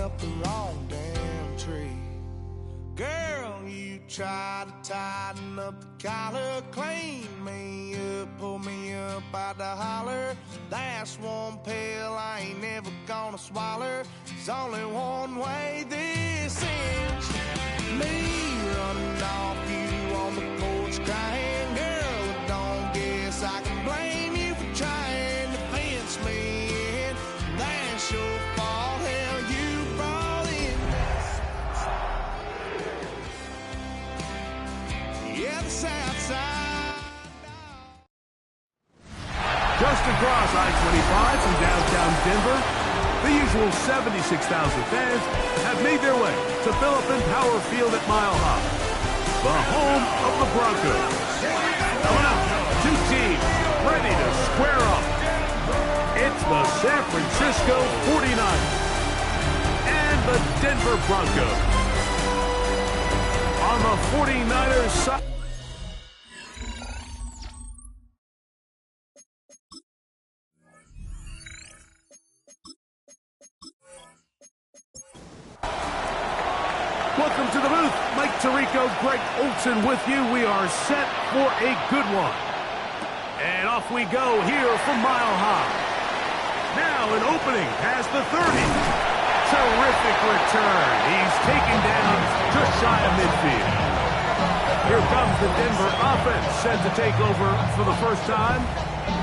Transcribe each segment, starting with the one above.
up the wrong damn tree. Girl, you try to tighten up the collar, clean me up, pull me up out the holler. That's one pill I ain't never gonna swallow. There's only one way this ends. Me running off you on the porch crying. Girl, I don't guess I can blame you for trying to fence me in. That's your fault, hell, you brought in. Yeah, the south side. Just across I-25 from downtown Denver, the usual 76,000 fans have made their way to Phillips Power Field at Mile High, the home of the Broncos. Coming up, two teams ready to square off. It's the San Francisco 49ers and the Denver Broncos. On the 49ers side, welcome to the booth. Mike Tirico, Greg Olsen with you. We are set for a good one. And off we go here from Mile High. Now an opening past the 30. Terrific return. He's taken down just shy of midfield. Here comes the Denver offense set to take over for the first time.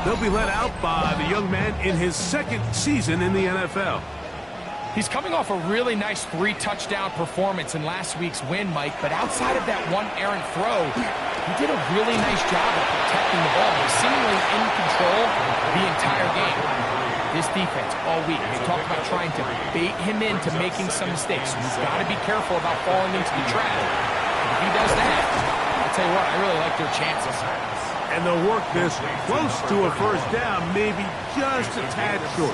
They'll be led out by the young man in his second season in the NFL. He's coming off a really nice 3-touchdown performance in last week's win, Mike, but outside of that one errant throw, he did a really nice job of protecting the ball. He was seemingly in control the entire game. This defense all week, they talked about trying to bait him into making some mistakes. He's got to be careful about falling into the trap. If he does that, I'll tell you what, I really like their chances. And they'll work this close to a first down, maybe just a tad short.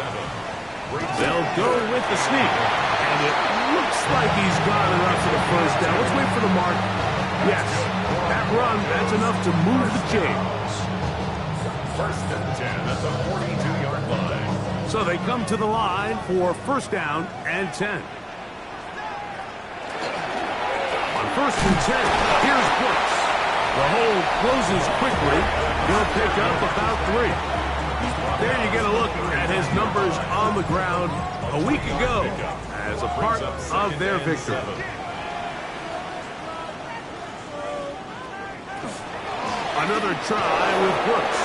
They'll go with the sneak. And it looks like he's got enough for the first down. Let's wait for the mark. Yes, that run, that's enough to move the chains. First and 10 at the 42-yard line. So they come to the line for first down and 10. On first and 10, here's Brooks. The hole closes quickly. He'll pick up about 3. There you get a look at his numbers on the ground a week ago as a part of their victory. Another try with Brooks.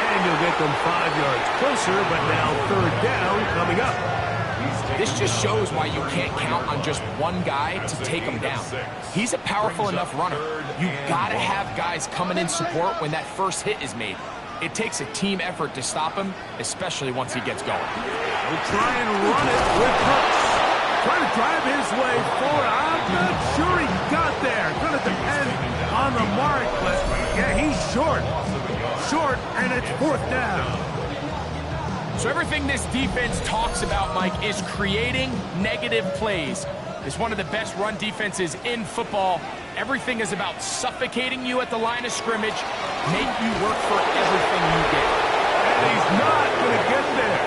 And you'll get them 5 yards closer, but now third down coming up. This just shows why you can't count on just one guy to take him down. He's a powerful enough runner. You got to have guys coming in support when that first hit is made. It takes a team effort to stop him, especially once he gets going. We'll try and run it with Brooks. Trying to drive his way forward. I'm not sure he got there. Going to depend on the mark, but yeah, he's short. Short, and it's fourth down. So everything this defense talks about, Mike, is creating negative plays. It's one of the best run defenses in football. Everything is about suffocating you at the line of scrimmage, make you work for everything you get. And he's not going to get there.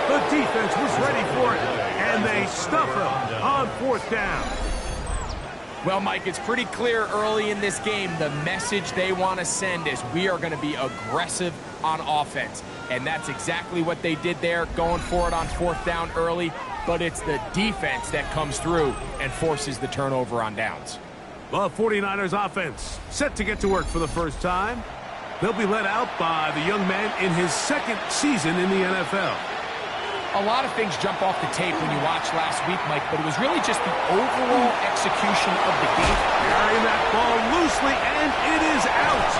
The defense was ready for it, and they stuff him on fourth down. Well, Mike, it's pretty clear early in this game the message they want to send is we are going to be aggressive on offense. And that's exactly what they did there, going for it on fourth down early. But it's the defense that comes through and forces the turnover on downs. The 49ers offense set to get to work for the first time. They'll be led out by the young man in his second season in the NFL. A lot of things jump off the tape when you watch last week, Mike, but it was really just the overall execution of the game. Carrying that ball loosely, and it is out.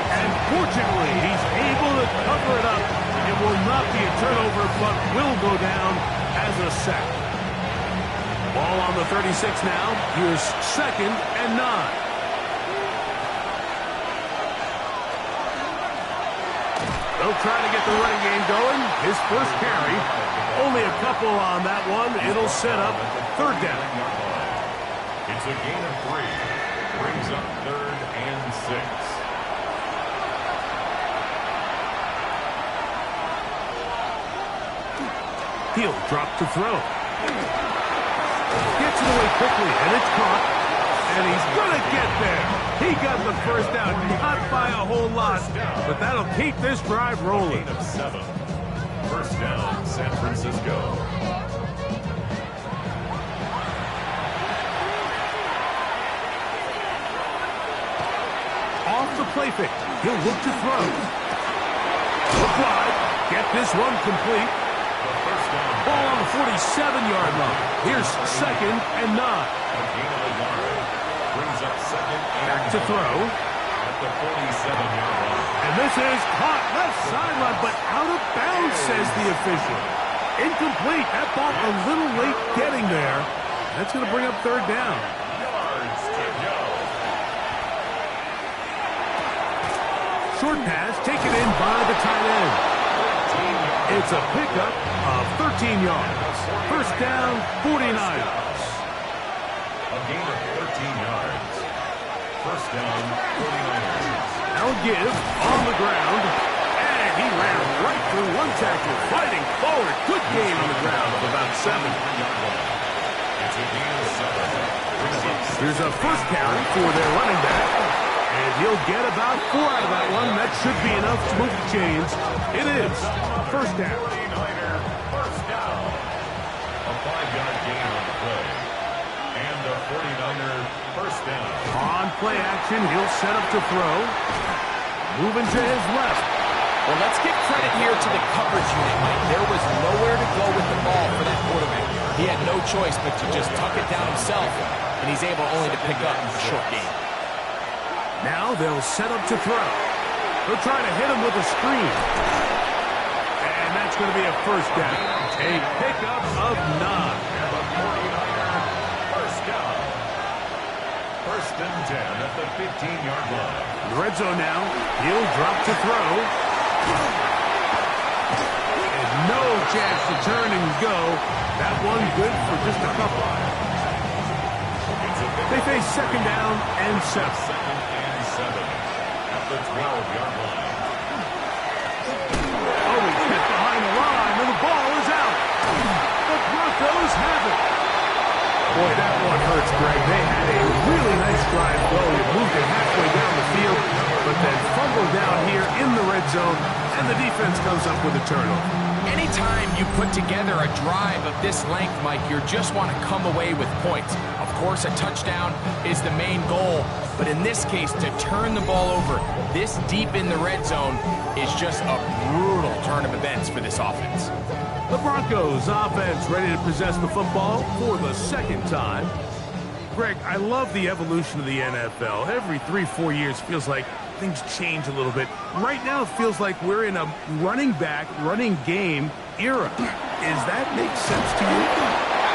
And fortunately, he's able to cover it up. It will not be a turnover, but will go down as a sack. Ball on the 36 now. Here's second and 9. They'll try to get the running game going. His first carry. Only a couple on that one. It'll set up third down. It's a gain of 3. Brings up third and 6. He'll drop to throw. Gets it away quickly, and it's caught. And he's going to get there. He got the first down, not by a whole lot, but that'll keep this drive rolling. Gain of 7. First down, San Francisco. Off the play fake. He'll look to throw. Look wide. Get this one complete. Ball on the 47-yard line. Here's 2nd and 9. Brings up 2nd and Back to throw. at the 47-yard line. And this is caught left sideline, but out of bounds, says the official. Incomplete. That ball a little late getting there. That's going to bring up 3rd down. Yards to go. Short pass taken in by the tight end. It's a pickup of 13 yards. First down, 49ers. A gain of 13 yards. First down, 49ers. Now give on the ground. And he ran right through one tackle, fighting forward. Good gain on the ground of about 7. It's a gain of 7. Here's a first carry for their running back. And he'll get about 4 out of that one. That should be enough to move the chains. It is first down. 49er, first down. A 5-yard gain on the play. And a 49er first down. On play action, he'll set up to throw. Moving to his left. Well, let's give credit here to the coverage unit, Mike. There was nowhere to go with the ball for that quarterback. He had no choice but to just tuck it down himself, and he's able only to pick up a short gain. Now they'll set up to throw. They'll try to hit him with a screen. And that's going to be a first down. A pickup of 9. And a 49er first down. First and 10 at the 15-yard line. In the red zone now. He'll drop to throw. And no chance to turn and go. That one good for just a couple. They face second down and 7. Second and 7 at the 12-yard line. Oh, he's hit behind the line, and the ball is out. The Broncos have it. Boy, that one hurts, Greg. They had a really nice drive going. It moved it halfway down the field, but then fumbled down here in the red zone, and the defense comes up with a turnover. Anytime you put together a drive of this length, Mike, you just want to come away with points. Of course, a touchdown is the main goal, but in this case, to turn the ball over this deep in the red zone is just a brutal turn of events for this offense. The Broncos offense ready to possess the football for the second time. Greg, I love the evolution of the NFL. Every 3-4 years feels like things change a little bit. Right now, it feels like we're in a running back, running game era. Does that make sense to you?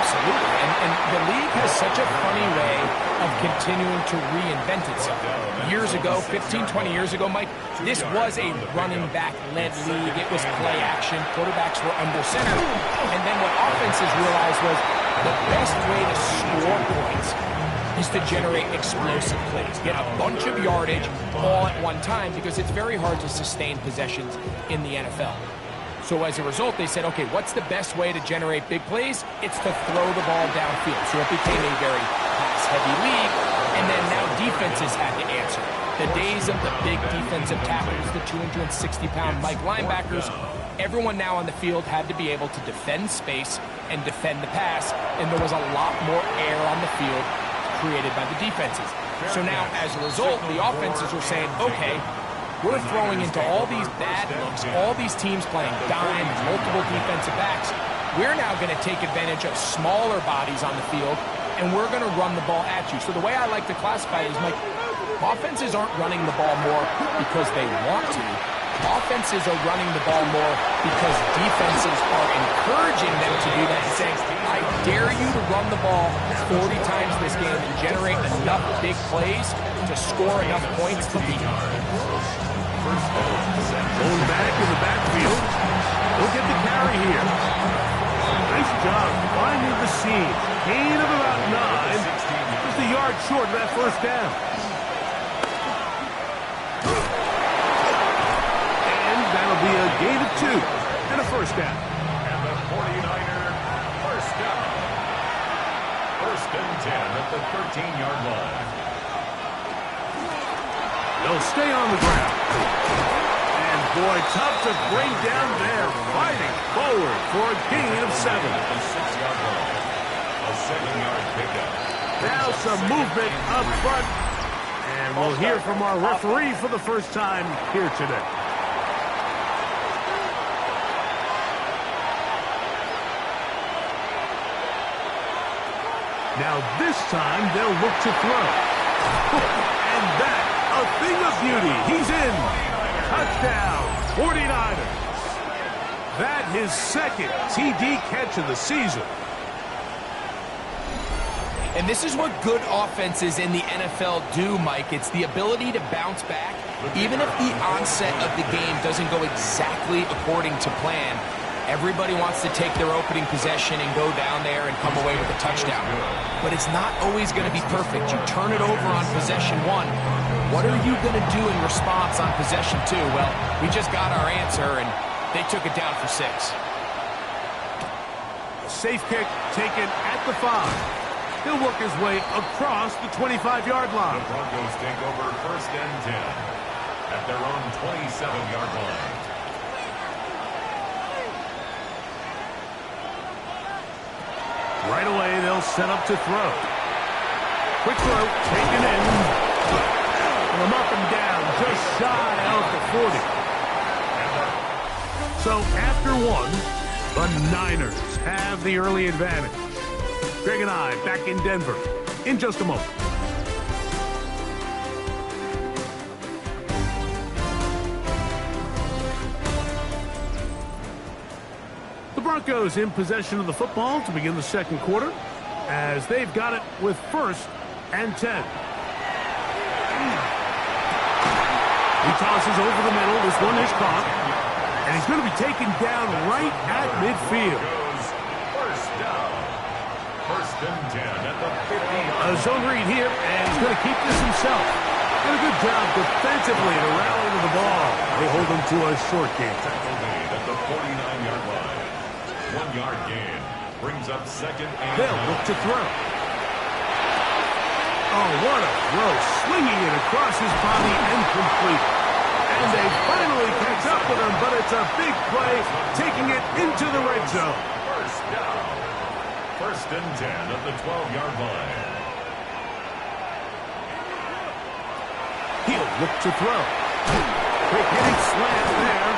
Absolutely. And the league has such a funny way of continuing to reinvent itself. Years ago, 15, 20 years ago, Mike, this was a running back-led league. It was play action. Quarterbacks were under center. And then what offenses realized was the best way to score points is to generate explosive plays. Get a bunch of yardage all at one time because it's very hard to sustain possessions in the NFL. So as a result, they said, okay, what's the best way to generate big plays? It's to throw the ball downfield. So it became a very pass-heavy league, and then now defenses had to answer. The days of the big defensive tackles, the 260-pound Mike linebackers, everyone now on the field had to be able to defend space and defend the pass, and there was a lot more air on the field created by the defenses. So now, as a result, the offenses are saying, okay, we're throwing into all these bad looks, all these teams playing dime, multiple defensive backs. We're now going to take advantage of smaller bodies on the field, and we're going to run the ball at you. So the way I like to classify it is, like, offenses aren't running the ball more because they want to. Offenses are running the ball more because defenses are encouraging them to do that and saying, I dare you to run the ball 40 times this game and generate enough big plays to score enough points to beat them. Going back in the backfield. He'll get the carry here. Nice job finding the seam. Gain of about 9. Just a yard short of that first down. And that'll be a gain of 2 and a first down. And the 49er first first down. First and 10 at the 13-yard line. They'll stay on the ground. And boy, tough to bring down there. Fighting forward for a gain of 7. At the 6-yard line. A 7-yard pickup. Now some movement up front. And we'll hear from our referee for the first time here today. Now this time they'll look to throw. And that, a thing of beauty. He's in. Touchdown, 49ers. That his second TD catch of the season. And this is what good offenses in the NFL do, Mike. It's the ability to bounce back, even if the onset of the game doesn't go exactly according to plan. Everybody wants to take their opening possession and go down there and come away with a touchdown. But it's not always going to be perfect. You turn it over on possession 1. What are you going to do in response on possession 2? Well, we just got our answer, and they took it down for 6. A safe kick taken at the 5. He'll work his way across the 25-yard line. The Broncos take over first and 10 at their own 27-yard line. Right away, they'll set up to throw. Quick throw, taken in. And a up and down, just shy of the 40. So after 1, the Niners have the early advantage. Greg and I back in Denver in just a moment. The Broncos in possession of the football to begin the second quarter as they've got it with first and 10. He tosses over the middle. This one is caught. And he's going to be taken down right at midfield. First down. First and 10 at the 50. A zone read here, and he's going to keep this himself. Did a good job defensively to rally to the ball. They hold him to a short game. Tackle made at the 49-yard line. 1-yard gain. Brings up second and They'll look to throw. Oh, what a throw. Swinging it across his body and complete. And they finally catch up with him, but it's a big play, taking it into the red zone. First down. First and 10 at the 12-yard line. He'll look to throw. Quick hitting slant there.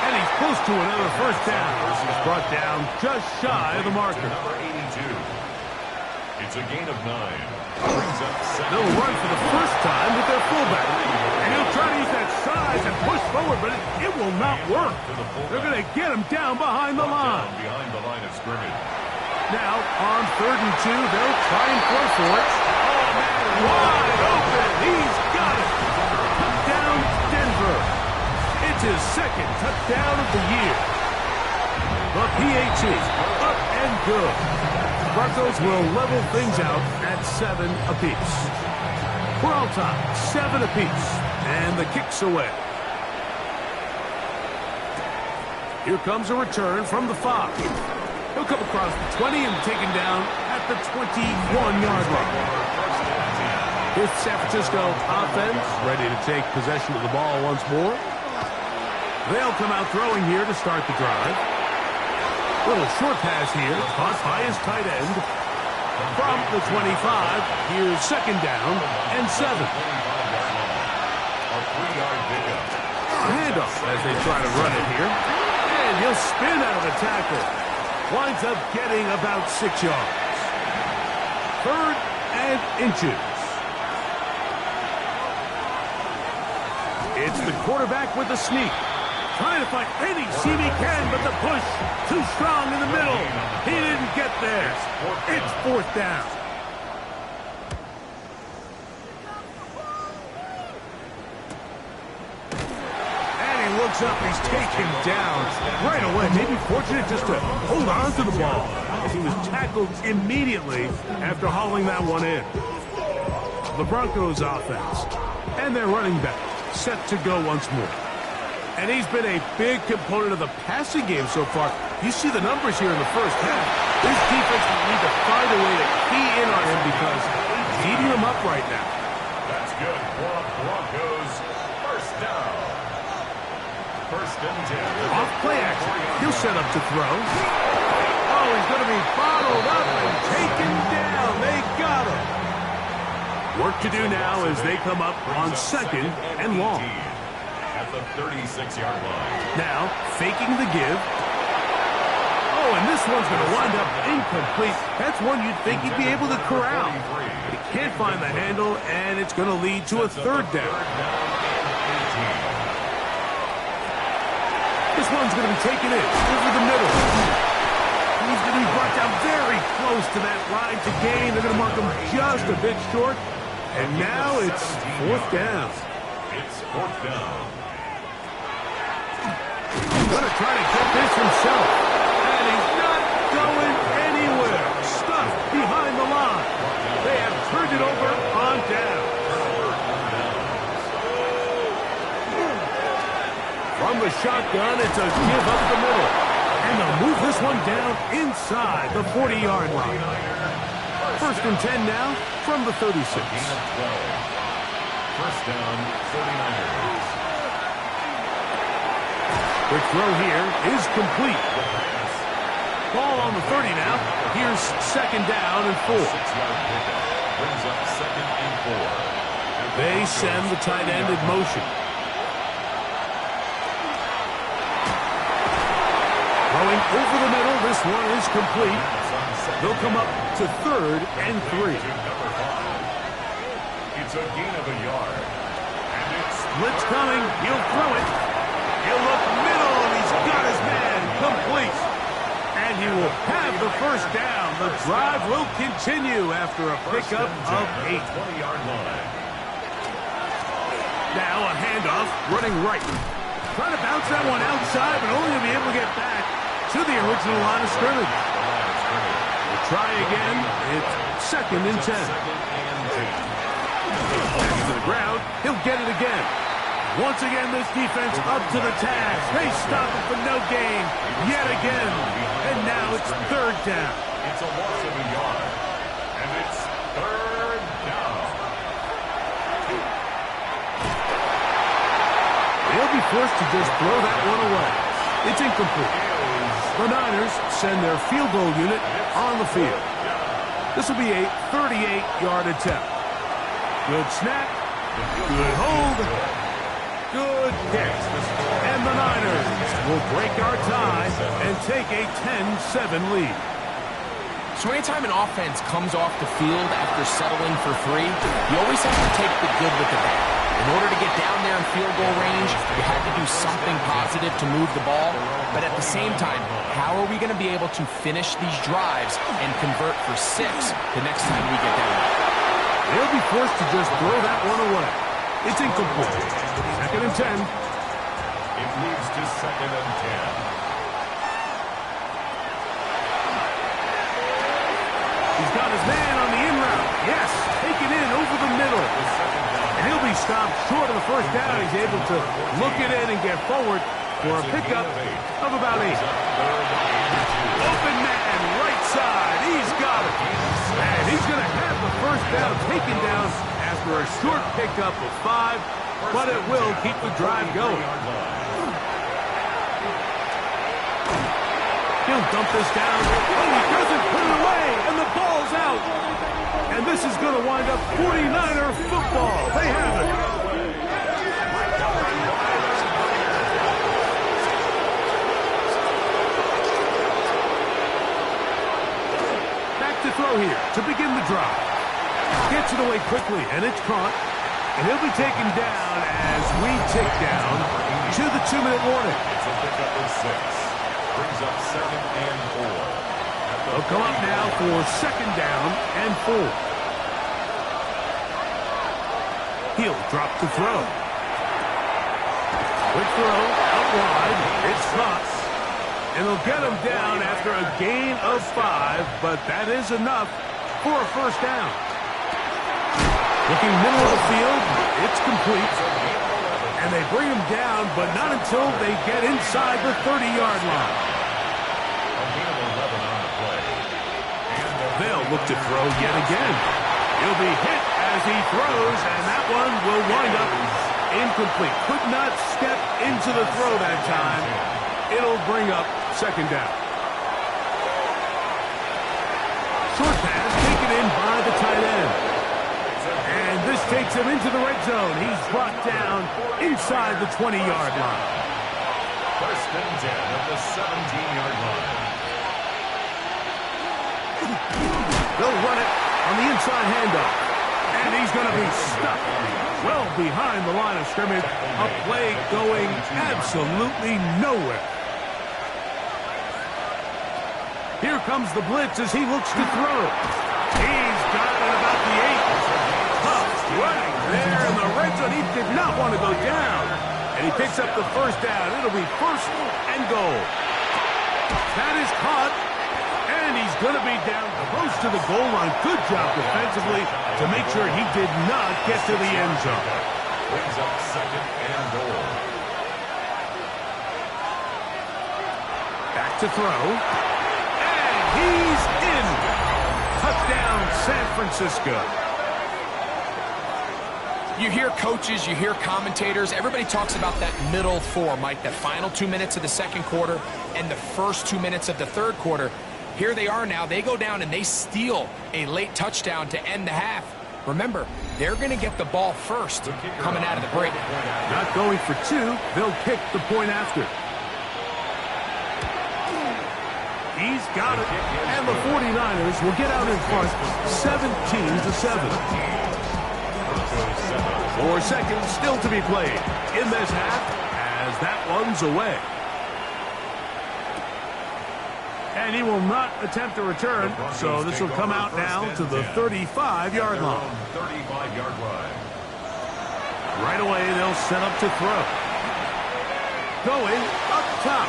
And he's close to another first down. He's brought down just shy of the marker. Number 82. It's a gain of 9. Brings up second. They'll run for the first time with their fullback. And he'll try to use that size and push forward, but it will not work. They're going to get him down behind the line. Behind the line of scrimmage. Now, on 3rd and 2, they'll try and throw for it. Oh, man, wide open. He's got it. Down Denver. It's his second touchdown of the year. The PAT, up and good. Broncos will level things out at 7 apiece. We're all tied, 7 apiece. And the kick's away. Here comes a return from the 5. He'll come across the 20 and taken down at the 21-yard line. Here's San Francisco offense ready to take possession of the ball once more. They'll come out throwing here to start the drive. Little short pass here, caught by his tight end. From the 25, here's second down and 7. A 3-yard pickup. A handoff as they try to run it here. And he'll spin out of the tackle. Winds up getting about 6 yards. 3rd and inches. It's the quarterback with the sneak. Trying to find any seam he can, but the push too strong in the middle. He didn't get there. It's 4th down. And he looks up. He's taken down right away. Maybe fortunate just to hold on to the ball as he was tackled immediately after hauling that one in. The Broncos offense and their running back set to go once more. And he's been a big component of the passing game so far. You see the numbers here in the first half. This defense will need to find a way to key in on him because he's eating them up right now. That's good for the Broncos. First down. First and 10. Off play action. He'll set up to throw. Oh, he's going to be bottled up and taken down. They got him. Work to do now as they come up on second and long. At the 36-yard line. Now, faking the give. Oh, and this one's going to wind up incomplete. That's one you'd think he'd be able to corral. He can't find the handle, and it's going to lead to a third down. This one's going to be taken in over the middle. He's going to be brought down very close to that line to gain. They're going to mark him just a bit short. And now it's fourth down. It's fourth down. He's going to try to get this himself. And he's not going anywhere. Stuck behind the line. They have turned it over on down. From the shotgun, it's a give up the middle. And they'll move this one down inside the 40-yard line. First and 10 now from the 36. First down, 49ers. Quick throw here is complete. Ball on the 30 now. Here's second down and 4. 6-yard pickup. Brings up second and 4. They send the tight end in motion. Throwing over the middle, this one is complete. They'll come up to third and 3. It's a gain of a yard. And it's Blitz coming. He'll throw it. He'll look middle, and he's got his man complete. And he will have the first down. The drive will continue after a pickup of 8. 20-yard line. Now a handoff, running right. Trying to bounce that one outside, but only to be able to get back to the original line of scrimmage. We'll try again. It's second and 10. Back to the ground. He'll get it again. Once again, this defense up to the task. They stop it for no gain yet again. And now it's third down. It's a loss of a yard. And it's third down. They'll be forced to just throw that one away. It's incomplete. The Niners send their field goal unit on the field. This will be a 38-yard attempt. Good snap. Good hold. Good kick. And the Niners will break our tie and take a 10-7 lead. So anytime an offense comes off the field after settling for 3, you always have to take the good with the bad. In order to get down there in field goal range, you had to do something positive to move the ball. But at the same time, how are we going to be able to finish these drives and convert for 6 the next time we get down there? They'll be forced to just throw that one away. It's incomplete. Second and 10. It moves to second and 10. He's got his man on the in route. Yes, taken in over the middle. And he'll be stopped short of the first down. He's able to look it in and get forward for a pickup of about 8. Open man, right side. He's got it. And he's going to have the first down taken down after a short pickup of 5, but it will keep the drive going. He'll dump this down. Oh, he doesn't put it away, and the ball's out. And this is going to wind up 49er football. They have it. Back to throw here to begin the drive. Gets it away quickly, and it's caught. And he'll be taken down as we tick down to the 2-minute warning. It's a pickup of 6. Brings up second and 4. They'll come up now for second down and 4. He'll drop the throw. Quick throw, out wide. It's caught. And they'll get him down after a gain of 5, but that is enough for a first down. Looking middle of the field, it's complete. And they bring him down, but not until they get inside the 30-yard line. they'll look to throw yet again. He'll be hit as he throws, and that one will wind up incomplete. Could not step into the throw that time. It'll bring up second down. Short pass taken in by the tight end. And this takes him into the red zone. He's brought down inside the 20-yard line. First and 10 at the 17-yard line. They'll run it on the inside handoff. And he's going to be stuck well behind the line of scrimmage. A play going absolutely nowhere. Here comes the blitz as he looks to throw. He's got it about the 8. Tough running there in the red zone. He did not want to go down. And he picks up the first down. It'll be first and goal. That is caught. And he's going to be down close to the goal line. Good job defensively to make sure he did not get to the end zone. Brings up second and goal. Back to throw. He's in. Touchdown, San Francisco. You hear coaches, you hear commentators, everybody talks about that middle four, Mike, the final 2 minutes of the second quarter and the first 2 minutes of the third quarter. Here they are now. They go down and they steal a late touchdown to end the half. Remember, they're going to get the ball first coming out of the break. Not going for two. They'll kick the point after. He's got it, and the 49ers will get out in front 17-7. 4 seconds still to be played in this half as that one's away. And he will not attempt a return, so this will come out now to the 35-yard line. 35-yard line. Right away, they'll set up to throw. Going up top.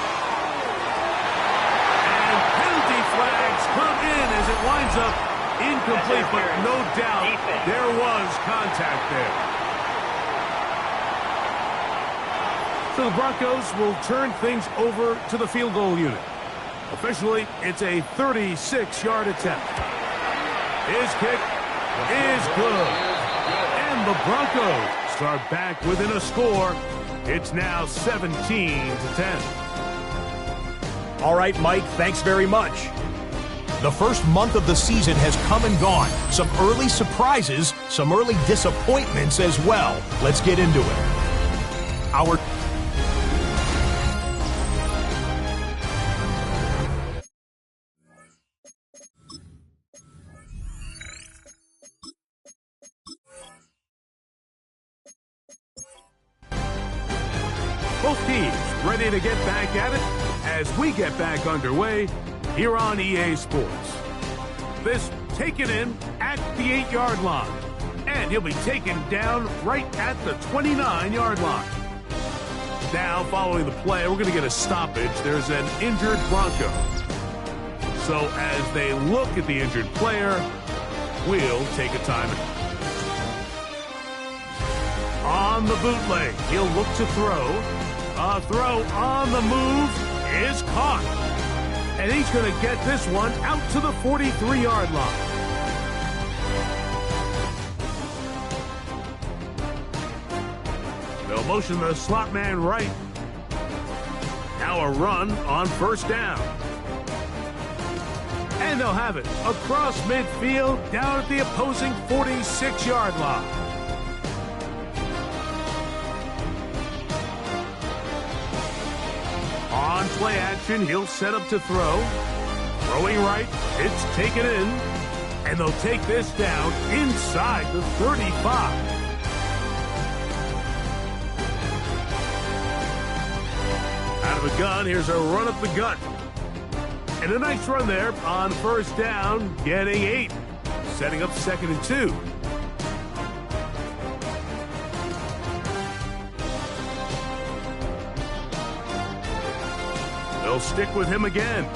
Flags come in as it winds up incomplete, but no doubt there was contact there. So the Broncos will turn things over to the field goal unit. Officially, it's a 36-yard attempt. His kick is good. And the Broncos start back within a score. It's now 17-10. All right, Mike, thanks very much. The first month of the season has come and gone. Some early surprises, some early disappointments as well. Let's get into it. Both teams ready to get back at it as we get back underway here on EA Sports. This taken in at the 8-yard line. And he'll be taken down right at the 29-yard line. Now, following the play, we're going to get a stoppage. There's an injured Bronco. So as they look at the injured player, we'll take a timeout. On the bootleg, he'll look to throw. A throw on the move is caught. And he's going to get this one out to the 43-yard line. They'll motion the slot man right. Now a run on first down. And they'll have it across midfield down at the opposing 46-yard line. On play action, he'll set up to throw. Throwing right, it's taken in. And they'll take this down inside the 35. Out of the gun, here's a run up the gut. And a nice run there on first down, getting 8. Setting up 2nd and 2. They'll stick with him again.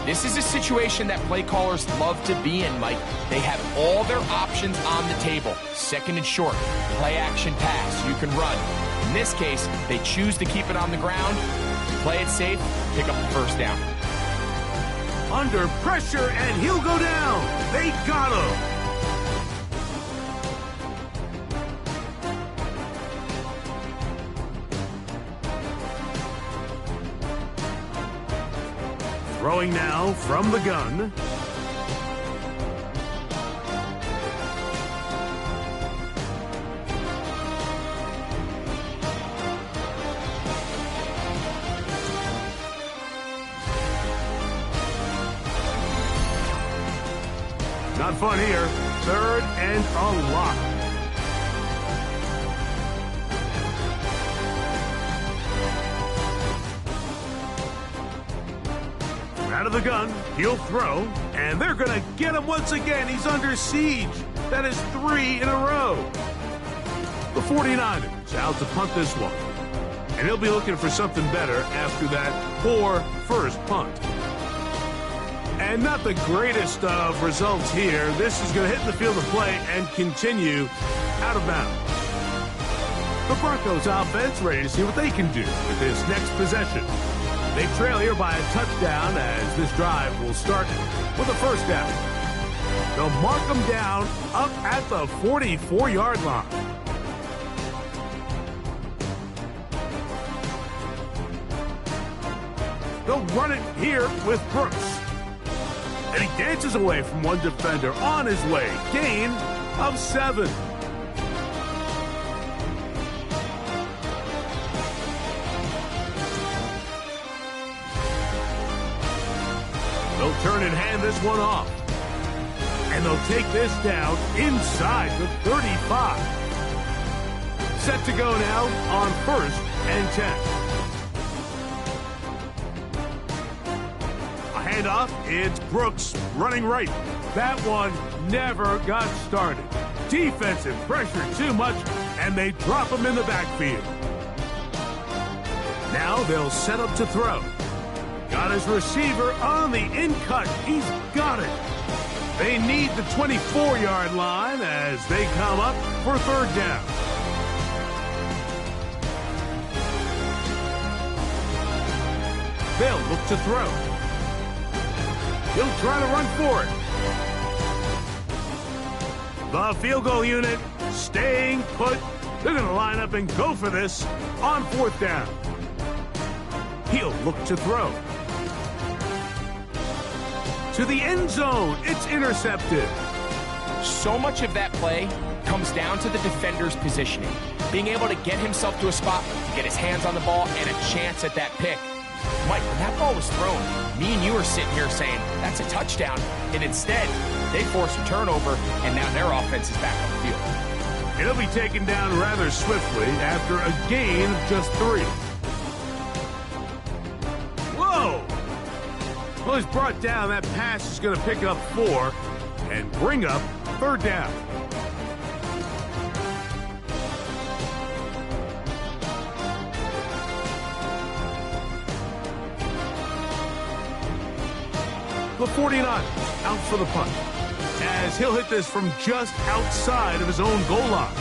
This is a situation that play callers love to be in, Mike. They have all their options on the table. 2nd and short, play action pass, you can run. In this case, they choose to keep it on the ground, play it safe, pick up the first down. under pressure, and he'll go down. They got him. Throwing now from the gun. Not fun here. Third and a lot. Out of the gun, he'll throw, and they're going to get him once again. He's under siege. That is 3 in a row. The 49ers out to punt this one, and he'll be looking for something better after that poor first punt. And not the greatest of results here. This is going to hit the field of play and continue out of bounds. The Broncos offense ready to see what they can do with this next possession. They trail here by a touchdown as this drive will start with a first down. They'll mark them down up at the 44-yard line. They'll run it here with Brooks. And he dances away from one defender on his way. Gain of 7. They'll turn and hand this one off. And they'll take this down inside the 35. Set to go now on 1st and 10. A handoff, it's Brooks running right. That one never got started. Defensive pressure too much, and they drop him in the backfield. Now they'll set up to throw. Got his receiver on the in-cut. He's got it. They need the 24-yard line as they come up for third down. They'll look to throw. He'll try to run for it. The field goal unit staying put. They're going to line up and go for this on 4th down. He'll look to throw. To the end zone. It's intercepted. So much of that play comes down to the defender's positioning. Being able to get himself to a spot, to get his hands on the ball, and a chance at that pick. Mike, when that ball was thrown, me and you were sitting here saying, that's a touchdown. And instead, they force a turnover, and now their offense is back on the field. It'll be taken down rather swiftly after a gain of just 3. Whoa! Well, he's brought down. That pass is going to pick up 4 and bring up third down. The 49ers out for the punt as he'll hit this from just outside of his own goal line.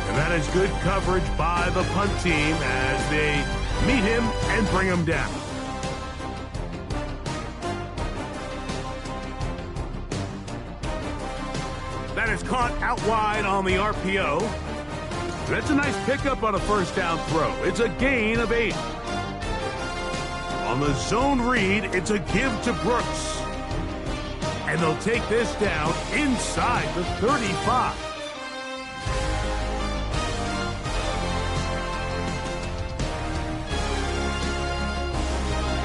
And that is good coverage by the punt team as they meet him and bring him down. That is caught out wide on the RPO. That's a nice pickup on a first down throw. It's a gain of 8. On the zone read, it's a give to Brooks. And they'll take this down inside the 35.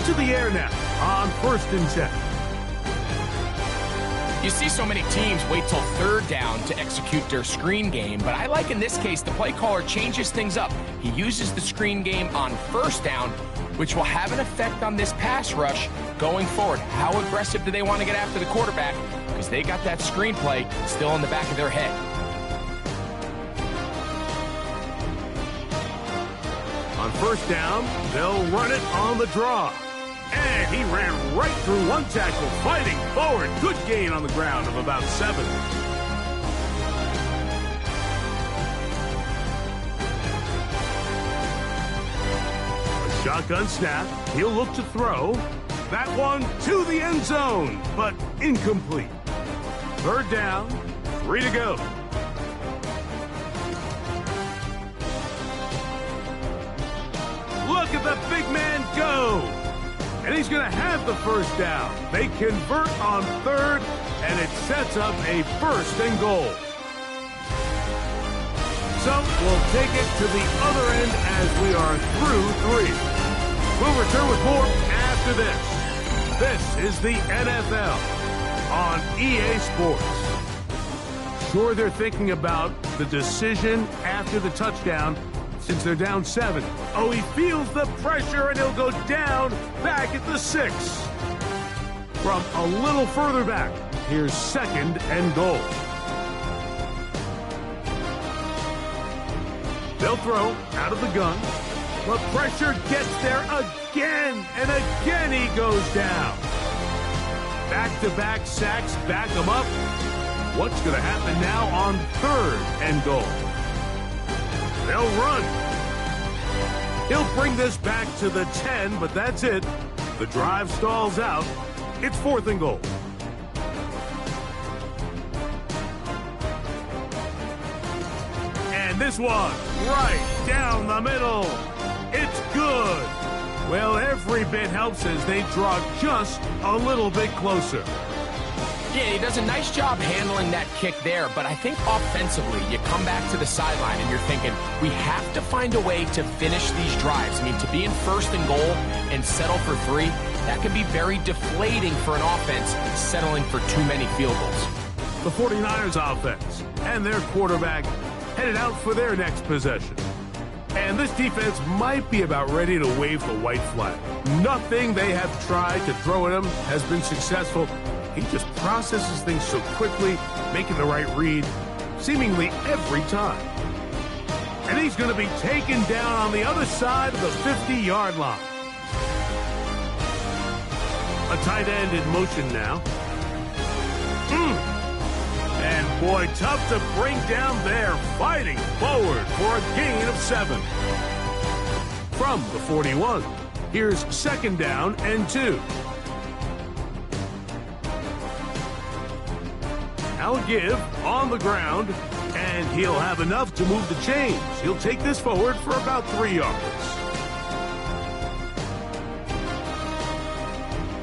To the air now on 1st and 10. You see so many teams wait till third down to execute their screen game, but I like in this case the play caller changes things up. He uses the screen game on first down, which will have an effect on this pass rush going forward. How aggressive do they want to get after the quarterback? Because they got that screen play still in the back of their head. On first down, they'll run it on the draw. And he ran right through one tackle, fighting forward. Good gain on the ground of about 7. Shotgun snap. He'll look to throw. That one to the end zone, but incomplete. Third down, 3 to go. Look at the big man go. And he's going to have the first down. They convert on third, and it sets up a 1st and goal. So we'll take it to the other end as we are through 3. We'll return with more after this. This is the NFL on EA Sports. Sure, they're thinking about the decision after the touchdown since they're down 7. Oh, he feels the pressure, and he'll go down back at the 6. From a little further back, here's 2nd and goal. They'll throw out of the gun. The pressure gets there again, and again he goes down. Back-to-back sacks back him up. What's going to happen now on 3rd and goal? They'll run. He'll bring this back to the 10, but that's it. The drive stalls out. It's 4th and goal. And this one, right down the middle. It's good. Well, every bit helps as they draw just a little bit closer. Yeah, he does a nice job handling that kick there, but I think offensively, you come back to the sideline and you're thinking, we have to find a way to finish these drives. I mean, to be in 1st and goal and settle for 3, that can be very deflating for an offense settling for too many field goals. The 49ers offense and their quarterback headed out for their next possession. And this defense might be about ready to wave the white flag. Nothing they have tried to throw at him has been successful. He just processes things so quickly, making the right read, seemingly every time. And he's going to be taken down on the other side of the 50-yard line. A tight end in motion now. And boy, tough to bring down there, fighting forward for a gain of 7. From the 41, here's 2nd down and 2. I'll give on the ground, and he'll have enough to move the chains. He'll take this forward for about 3 yards.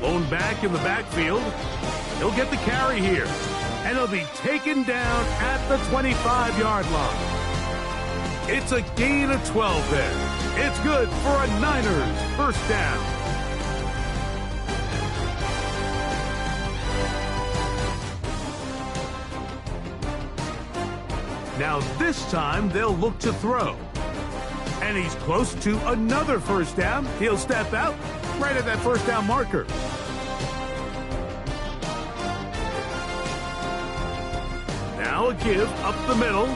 Lone back in the backfield. He'll get the carry here, and he'll be taken down at the 25-yard line. It's a gain of 12 there. It's good for a Niners 1st down. Now this time they'll look to throw. And he's close to another 1st down. He'll step out right at that 1st down marker. Now a give up the middle.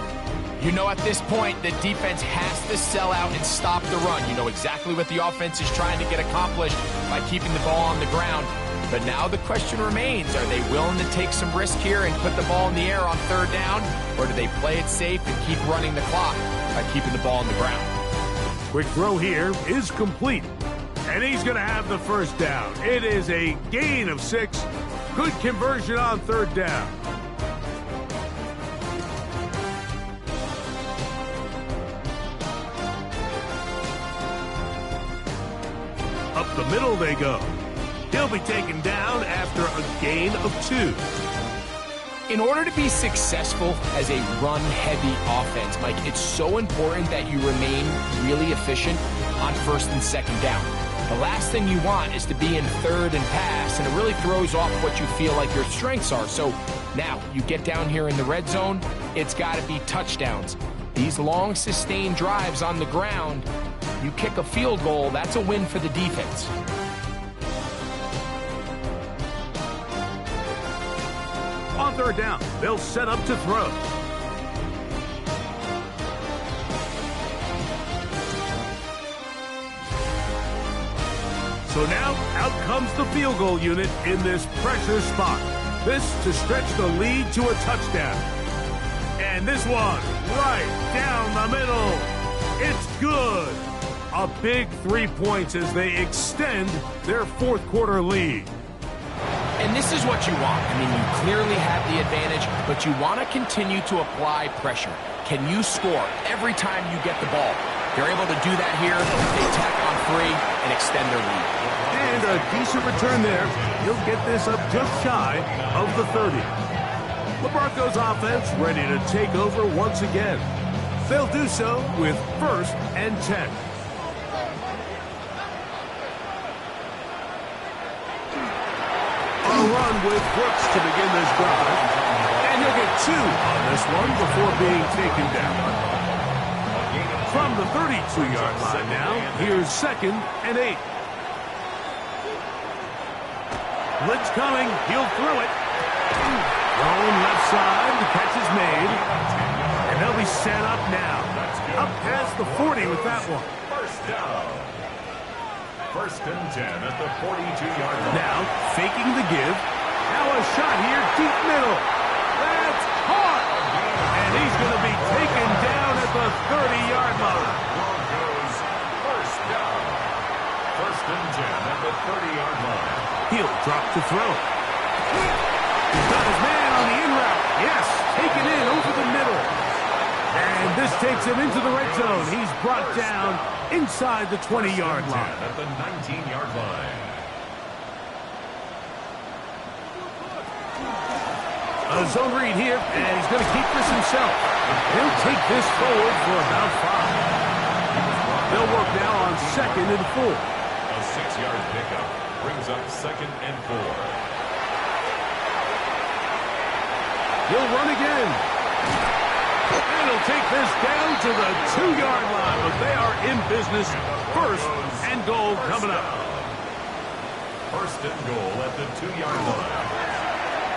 You know, at this point, the defense has to sell out and stop the run. You know exactly what the offense is trying to get accomplished by keeping the ball on the ground. But now the question remains, are they willing to take some risk here and put the ball in the air on 3rd down? Or do they play it safe and keep running the clock by keeping the ball on the ground? Quick throw here is complete. And he's going to have the 1st down. It is a gain of 6. Good conversion on 3rd down. Up the middle they go. He'll be taken down after a gain of 2. In order to be successful as a run-heavy offense, Mike, it's so important that you remain really efficient on 1st and 2nd down. The last thing you want is to be in 3rd and pass, and it really throws off what you feel like your strengths are. So now you get down here in the red zone, it's got to be touchdowns. These long, sustained drives on the ground, you kick a field goal, that's a win for the defense. On 3rd down, they'll set up to throw. So now, out comes the field goal unit in this pressure spot. This to stretch the lead to a touchdown. And this one, right down the middle. It's good. A big 3 points as they extend their fourth quarter lead. And this is what you want. I mean, you clearly have the advantage, but you want to continue to apply pressure. Can you score every time you get the ball? They're able to do that here. They tack on 3 and extend their lead. And a decent return there. He'll get this up just shy of the 30. The Broncos offense ready to take over once again. They'll do so with 1st and 10. A run with Brooks to begin this drive. And he'll get 2 on this one before being taken down. From the 32-yard line now, here's 2nd and 8. Blitz coming, he'll throw it. Thrown left side, the catch is made. And they'll be set up now. Up past the 40 with that one. First down. 1st and 10 at the 42-yard line. Now, faking the give. Now a shot here, deep middle. That's caught. And he's going to be taken down at the 30-yard line. Broncos first down. 1st and 10 at the 30-yard line. He'll drop to throw. He's got his man on the in route. Yes, taken in over the middle. And this takes him into the red zone. He's brought down inside the 20-yard line. At the 19-yard line. A zone read here, and he's going to keep this himself. He'll take this forward for about 5. They'll work now on 2nd and 4. A 6-yard pickup brings up 2nd and 4. He'll run again. And he'll take this down to the 2-yard line, but they are in business. 1st and goal coming up. 1st and goal at the 2-yard line.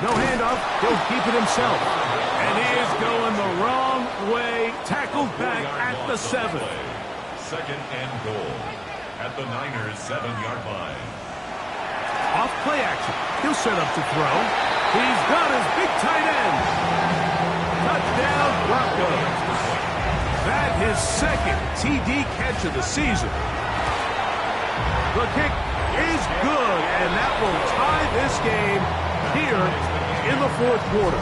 No handoff. He'll keep it himself. And he is going the wrong way. Tackled back at the 7. 2nd and goal at the Niners' 7-yard line. Off play action. He'll set up to throw. He's got his big tight end. Touchdown, Broncos. That his 2nd TD catch of the season. The kick is good, and that will tie this game here in the 4th quarter.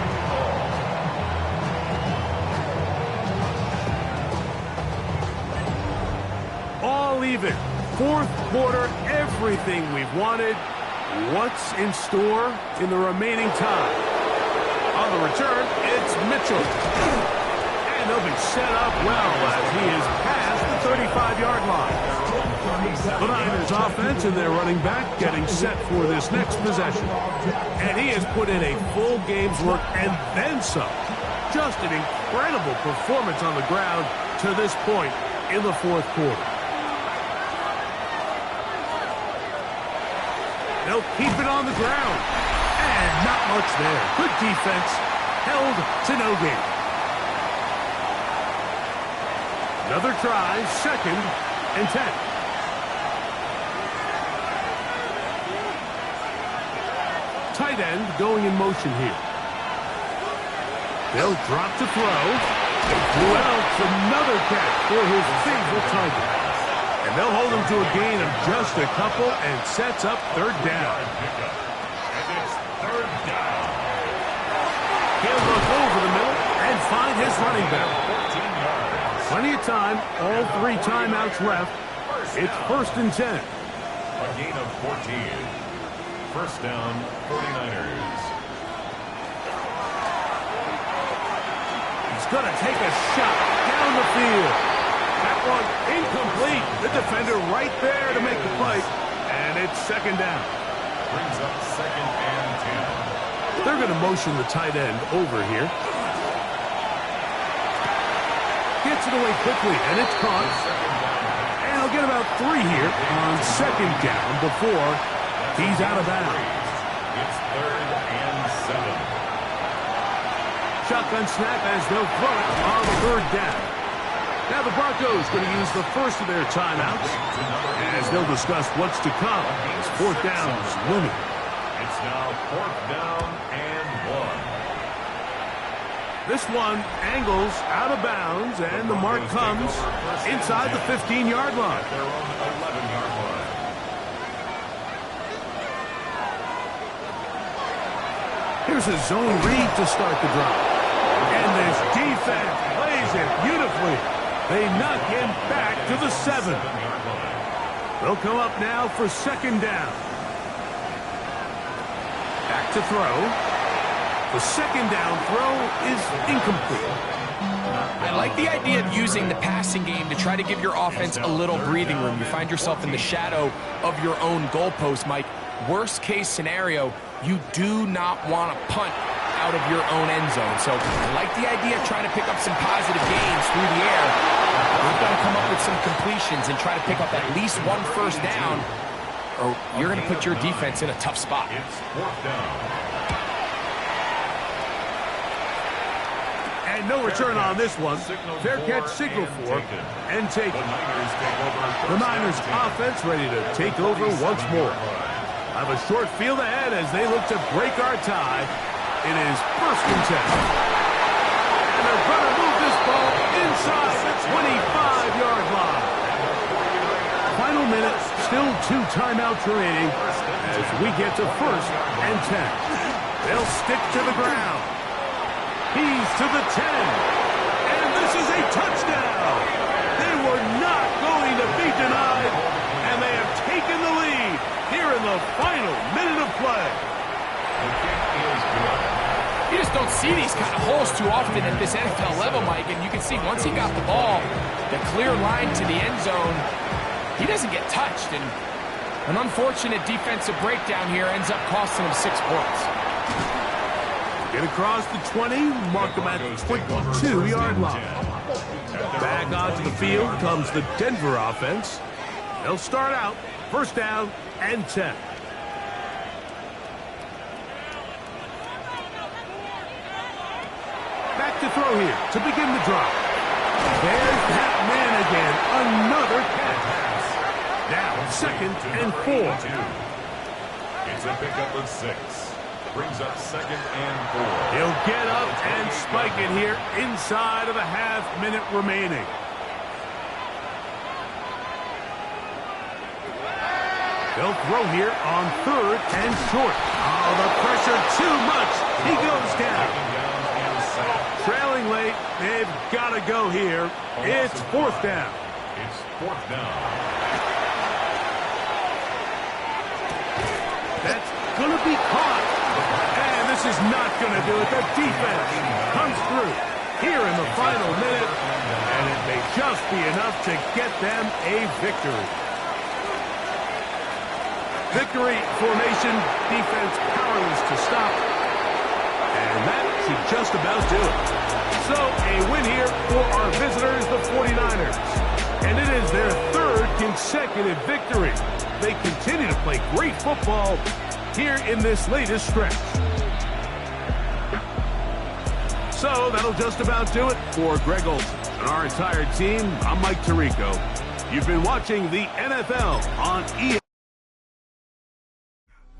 All even. 4th quarter, everything we've wanted. What's in store in the remaining time? On the return, it's Mitchell. And they'll be set up well as he is past the 35-yard line. The Niners offense and their running back getting set for this next possession. And he has put in a full game's work and then some. Just an incredible performance on the ground to this point in the 4th quarter. They'll keep it on the ground. And not much there. Good defense. Held to no gain. Another try, 2nd and 10. Tight end going in motion here. They'll drop to throw. Welch, another catch for his favorite target. And they'll hold him to a gain of just a couple and sets up 3rd down. And it's 3rd down. He'll look over the middle and find his running back. 14 yards. Plenty of time. All 3 timeouts left. It's 1st and 10. A gain of 14. 1st down, 49ers. He's going to take a shot down the field. That one incomplete. The defender right there to make the play. And it's 2nd down. Brings up 2nd and 10. They're going to motion the tight end over here. Gets it away quickly, and it's caught. And he'll get about 3 here on 2nd down before he's out of bounds. It's 3rd and 7. Shotgun snap as they'll throw it on the 3rd down. Now the Broncos going to use the first of their timeouts as they'll discuss what's to come as 4th down's looming. It's now 4th down and 1. This one angles out of bounds, and the mark comes inside the 15-yard line. Their own 11-yard line. Here's a zone read to start the drive. And this defense plays it beautifully. They knock him back to the 7. They'll come up now for second down. Back to throw. The second down throw is incomplete. I like the idea of using the passing game to try to give your offense a little breathing room. You find yourself in the shadow of your own goalpost, Mike. Worst case scenario, you do not want to punt out of your own end zone. So I like the idea of trying to pick up some positive gains through the air. You've got to come up with some completions and try to pick up at least one first down, or you're going to put your defense in a tough spot. It's fourth down. And no return on this one. Fair catch signal for and taken. The Niners offense ready to take over once more. I have a short field ahead as they look to break our tie. It is first and 10. And they're going to move this ball inside the 25-yard line. Final minute, still 2 timeouts remaining as we get to first and 10. They'll stick to the ground. He's to the 10. And this is a touchdown. They were not going to be denied, and they have taken the lead here in the final minute of play. The kick is good. You just don't see these kind of holes too often at this NFL level, Mike, and you can see once he got the ball, the clear line to the end zone, he doesn't get touched, and an unfortunate defensive breakdown here ends up costing him 6 points. Get across the 20, mark them at the 22-yard line. Back onto the field comes the Denver offense. They'll start out first down and 10. Back to throw here to begin the drive. There's that man again, another catch. Now second and 4. It's a pickup of 6. Brings up second and 4. He'll get up and spike it here inside of a half-minute remaining. They'll throw here on third and short. Oh, the pressure too much. He goes down. Trailing late, they've got to go here. It's fourth down. It's fourth down. That's going to be caught. And this is not going to do it. The defense comes through here in the final minute, and it may just be enough to get them a victory. Victory formation, defense powerless to stop, and that should just about do it. So a win here for our visitors, the 49ers, and it is their 3rd consecutive victory. They continue to play great football here in this latest stretch. So that'll just about do it for Greg Olsen and our entire team. I'm Mike Tirico. You've been watching the NFL on ESPN.